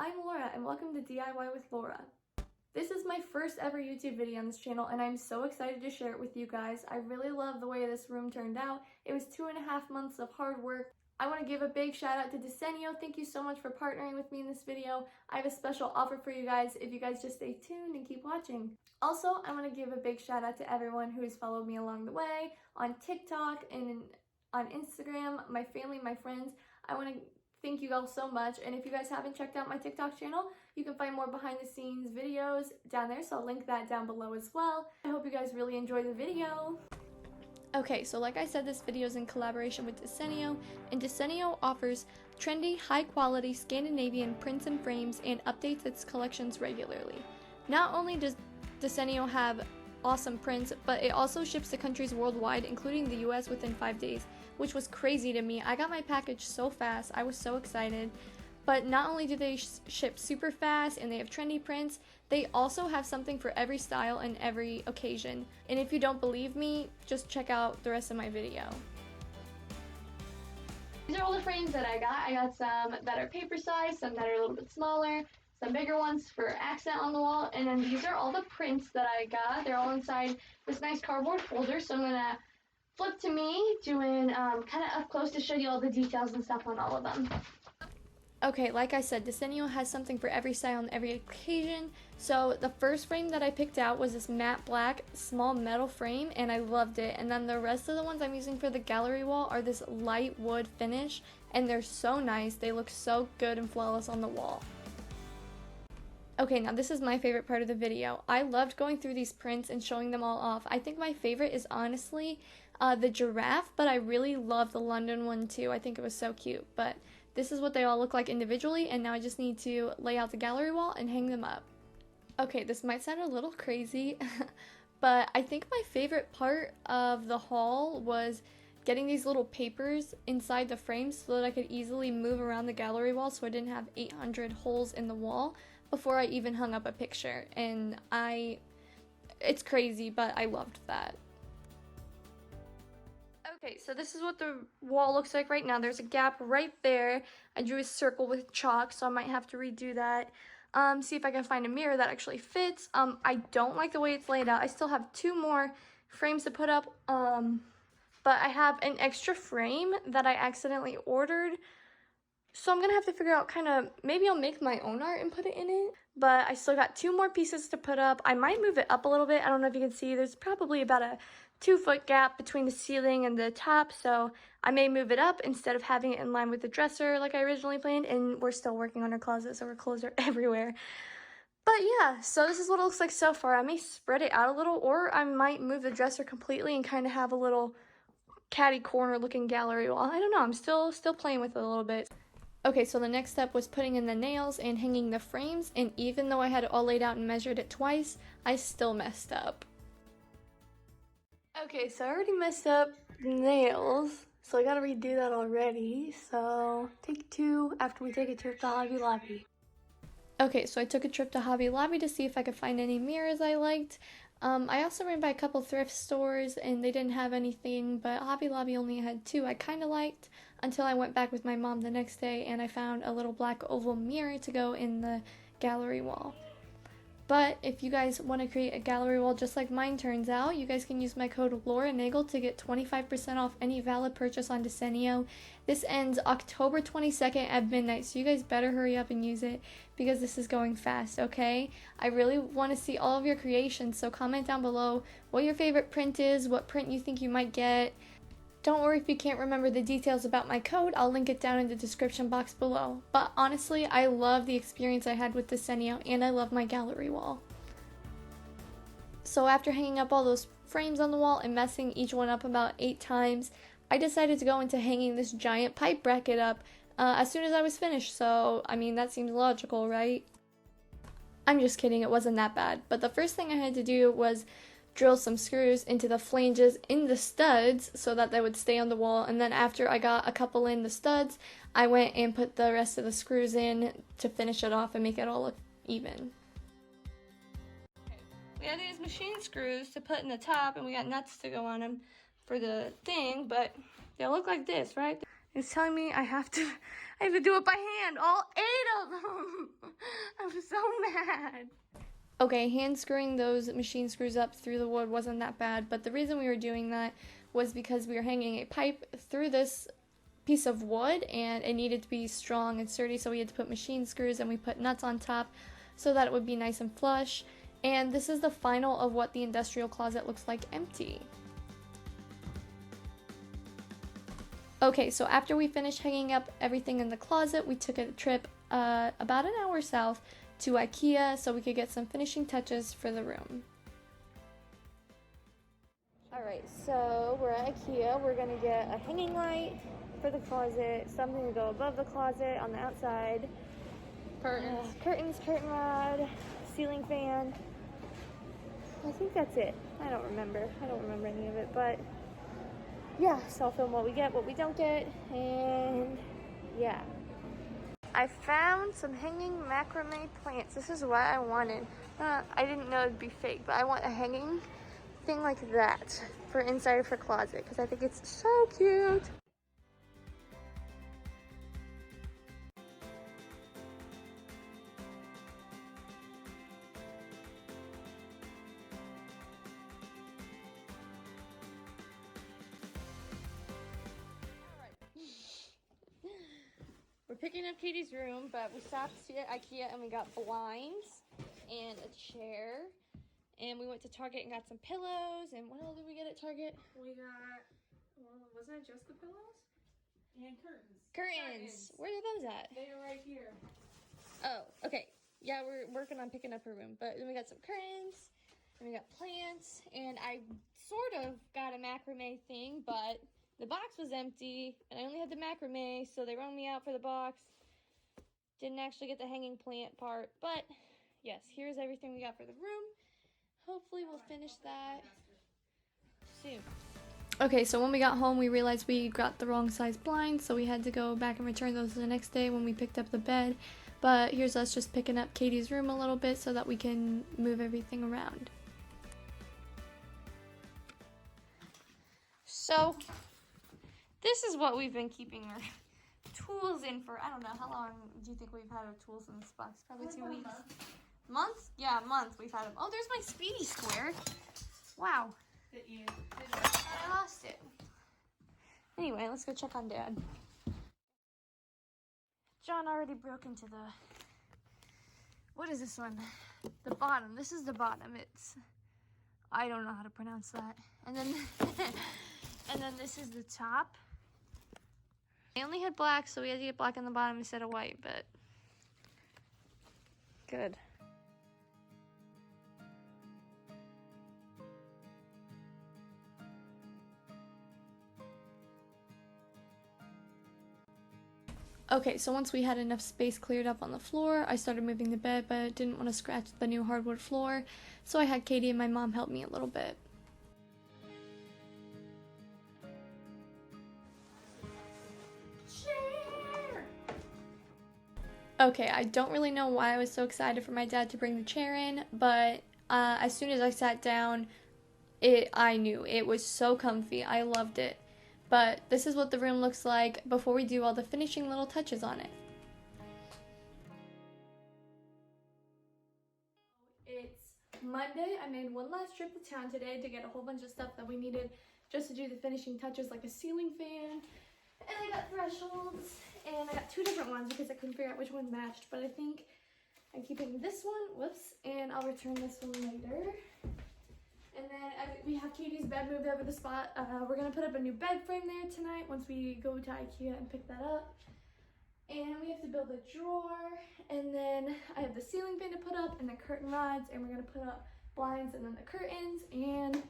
I'm Laura and welcome to DIY with Laura. This is my first ever YouTube video on this channel and I'm so excited to share it with you guys. I really love the way this room turned out. It was 2.5 months of hard work. I want to give a big shout out to Desenio. Thank you so much for partnering with me in this video. I have a special offer for you guys if you guys just stay tuned and keep watching. Also, I want to give a big shout out to everyone who has followed me along the way on TikTok and on Instagram, my family, my friends. I want to thank you all so much, and if you guys haven't checked out my TikTok channel, you can find more behind the scenes videos down there, so I'll link that down below as well. I hope you guys really enjoy the video. Okay, so like I said, this video is in collaboration with Desenio, and Desenio offers trendy, high-quality Scandinavian prints and frames and updates its collections regularly. Not only does Desenio have awesome prints, but it also ships to countries worldwide, including the US, within 5 days, which was crazy to me. I got my package so fast. I was so excited. But not only do they ship super fast and they have trendy prints, they also have something for every style and every occasion. And if you don't believe me, just check out the rest of my video. These are all the frames that I got. I got some that are paper size, some that are a little bit smaller, some bigger ones for accent on the wall, and then these are all the prints that I got. They're all inside this nice cardboard folder, so I'm gonna flip to me doing kind of up close to show you all the details and stuff on all of them. Okay, like I said, Desenio has something for every style and every occasion. So the first frame that I picked out was this matte black small metal frame, and I loved it. And then the rest of the ones I'm using for the gallery wall are this light wood finish, and they're so nice. They look so good and flawless on the wall. Okay, now this is my favorite part of the video. I loved going through these prints and showing them all off. I think my favorite is honestly the giraffe, but I really love the London one too. I think it was so cute. But this is what they all look like individually, and now I just need to lay out the gallery wall and hang them up. Okay, this might sound a little crazy, but I think my favorite part of the haul was getting these little papers inside the frames so that I could easily move around the gallery wall so I didn't have 800 holes in the wall before I even hung up a picture. And it's crazy, but I loved that. Okay, so this is what the wall looks like right now. There's a gap right there. I drew a circle with chalk, so I might have to redo that. See if I can find a mirror that actually fits. I don't like the way it's laid out. I still have 2 more frames to put up, but I have an extra frame that I accidentally ordered. So I'm going to have to figure out maybe I'll make my own art and put it in it. But I still got 2 more pieces to put up. I might move it up a little bit. I don't know if you can see. There's probably about a 2-foot gap between the ceiling and the top. So I may move it up instead of having it in line with the dresser like I originally planned. And we're still working on our closet, so our clothes are everywhere. But yeah, so this is what it looks like so far. I may spread it out a little, or I might move the dresser completely and kind of have a little catty corner looking gallery wall. I don't know. I'm still playing with it a little bit. Okay, so the next step was putting in the nails and hanging the frames, and even though I had it all laid out and measured it twice, I still messed up. Okay, so I already messed up the nails, so I gotta redo that already, so take 2 after we take a trip to Hobby Lobby. Okay, so I took a trip to Hobby Lobby to see if I could find any mirrors I liked. I also ran by a couple thrift stores and they didn't have anything, but Hobby Lobby only had 2 I kind of liked until I went back with my mom the next day and I found a little black oval mirror to go in the gallery wall. But if you guys want to create a gallery wall just like mine turns out, you guys can use my code LauraNagel to get 25% off any valid purchase on Desenio. This ends October 22nd at midnight, so you guys better hurry up and use it because this is going fast, okay? I really want to see all of your creations, so comment down below what your favorite print is, what print you think you might get. Don't worry if you can't remember the details about my code, I'll link it down in the description box below. But honestly, I love the experience I had with Desenio and I love my gallery wall. So after hanging up all those frames on the wall and messing each one up about 8 times, I decided to go into hanging this giant pipe bracket up as soon as I was finished. So, I mean, that seems logical, right? I'm just kidding, it wasn't that bad. But the first thing I had to do was drill some screws into the flanges in the studs so that they would stay on the wall, and then after I got a couple in the studs, I went and put the rest of the screws in to finish it off and make it all look even. Okay. We had these machine screws to put in the top and we got nuts to go on them for the thing, but they look like this, right? It's telling me I have to do it by hand, all 8 of them. I'm so mad. Okay, hand screwing those machine screws up through the wood wasn't that bad, but the reason we were doing that was because we were hanging a pipe through this piece of wood and it needed to be strong and sturdy, so we had to put machine screws and we put nuts on top so that it would be nice and flush. And this is the final of what the industrial closet looks like empty. Okay, so after we finished hanging up everything in the closet, we took a trip about an hour south to Ikea so we could get some finishing touches for the room. Alright, so we're at Ikea. We're gonna get a hanging light for the closet, something to go above the closet on the outside. Curtains, curtain rod, ceiling fan. I think that's it. I don't remember any of it, but yeah, so I'll film what we get, what we don't get, and yeah. I found some hanging macrame plants. This is what I wanted. I didn't know it'd be fake, but I want a hanging thing like that for inside of her closet because I think it's so cute. We're picking up Katie's room, but we stopped at Ikea and we got blinds and a chair. And we went to Target and got some pillows. And what else did we get at Target? We got, well, wasn't it just the pillows? And curtains. Curtains. Where are those at? They are right here. Oh, okay. Yeah, we're working on picking up her room. But then we got some curtains. And we got plants. And I sort of got a macrame thing, but the box was empty, and I only had the macrame, so they rung me out for the box. Didn't actually get the hanging plant part, but yes, here's everything we got for the room. Hopefully we'll finish that soon. Okay, so when we got home, we realized we got the wrong size blinds, so we had to go back and return those the next day when we picked up the bed. But here's us just picking up Katie's room a little bit so that we can move everything around. So this is what we've been keeping our tools in for. I don't know, how long do you think we've had our tools in this box? Probably 2 weeks. Month? Yeah, a month we've had them. Oh, there's my Speedy Square. Wow. I lost it. Anyway, let's go check on Dad. John already broke into the... What is this one? The bottom. This is the bottom. It's... I don't know how to pronounce that. And then... and then this is the top. I only had black, so we had to get black on the bottom instead of white, but good. Okay, so once we had enough space cleared up on the floor, I started moving the bed, but I didn't want to scratch the new hardwood floor, so I had Katie and my mom help me a little bit. Okay, I don't really know why I was so excited for my dad to bring the chair in, but as soon as I sat down, I knew. It was so comfy. I loved it. But this is what the room looks like before we do all the finishing little touches on it. It's Monday. I made one last trip to town today to get a whole bunch of stuff that we needed just to do the finishing touches, like a ceiling fan. And I got thresholds, and I got 2 different ones because I couldn't figure out which one matched, but I think I'm keeping this one, and I'll return this one later. And then we have Katie's bed moved over the spot. We're going to put up a new bed frame there tonight once we go to Ikea and pick that up. And we have to build a drawer, and then I have the ceiling fan to put up, and the curtain rods, and we're going to put up blinds and then the curtains, and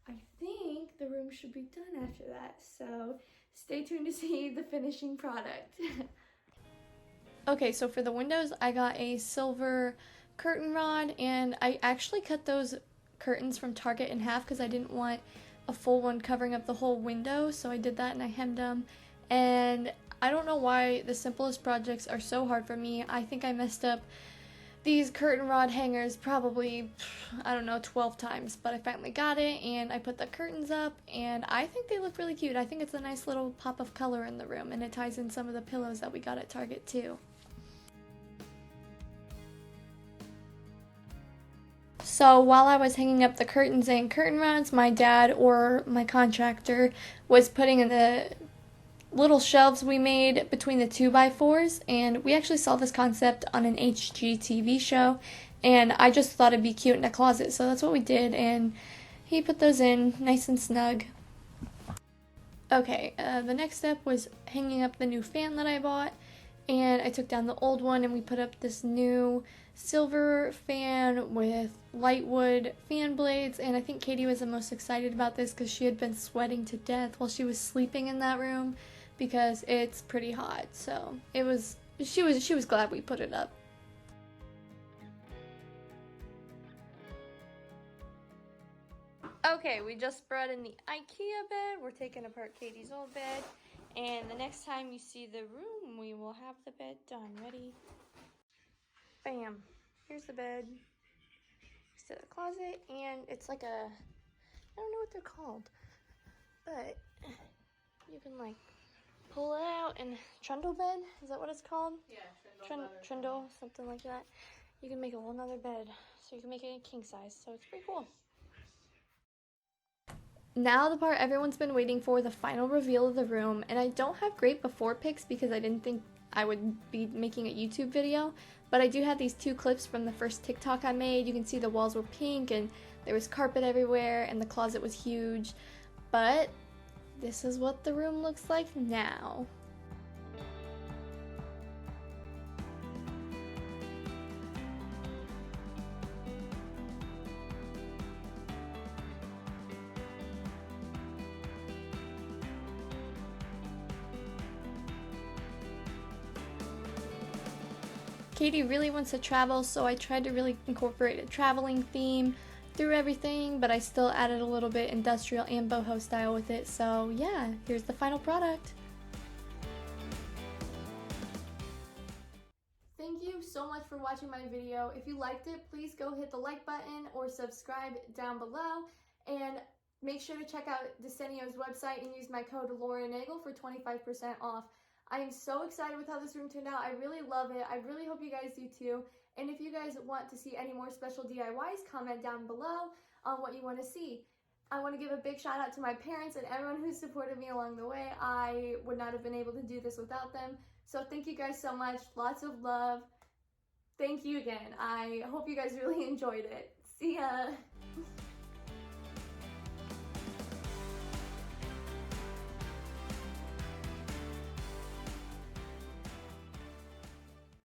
I think the room should be done after that, so stay tuned to see the finishing product. Okay, so for the windows, I got a silver curtain rod, and I actually cut those curtains from Target in half because I didn't want a full one covering up the whole window, so I did that and I hemmed them. And I don't know why the simplest projects are so hard for me. I think I messed up these curtain rod hangers probably, I don't know, 12 times, but I finally got it and I put the curtains up and I think they look really cute. I think it's a nice little pop of color in the room and it ties in some of the pillows that we got at Target too. So while I was hanging up the curtains and curtain rods, my dad or my contractor was putting in the little shelves we made between the 2x4s, and we actually saw this concept on an HGTV show, and I just thought it'd be cute in a closet, so that's what we did, and he put those in nice and snug. Okay, the next step was hanging up the new fan that I bought, and I took down the old one and we put up this new silver fan with light wood fan blades, and I think Katie was the most excited about this because she had been sweating to death while she was sleeping in that room because it's pretty hot. So she was glad we put it up. Okay, we just brought in the Ikea bed. We're taking apart Katie's old bed, and the next time you see the room, we will have the bed done. Ready? Bam. Here's the bed. Next to the closet, and it's like a, I don't know what they're called, but you can like pull it out and trundle bed. Is that what it's called? Yeah, Trundle, something like that. You can make a whole nother bed, so you can make it a king size. So it's pretty cool. Now the part everyone's been waiting for, the final reveal of the room, and I don't have great before pics because I didn't think I would be making a YouTube video, but I do have these 2 clips from the first TikTok I made. You can see the walls were pink and there was carpet everywhere and the closet was huge, but this is what the room looks like now. Katie really wants to travel, so I tried to really incorporate a traveling theme through everything, but I still added a little bit industrial and boho style with it. So yeah, here's the final product. Thank you so much for watching my video. If you liked it, please go hit the like button or subscribe down below, and make sure to check out Desenio's website and use my code LauraNagel for 25% off. I am so excited with how this room turned out. I really love it. I really hope you guys do too. And if you guys want to see any more special DIYs, comment down below on what you want to see. I want to give a big shout out to my parents and everyone who supported me along the way. I would not have been able to do this without them. So thank you guys so much. Lots of love. Thank you again. I hope you guys really enjoyed it. See ya.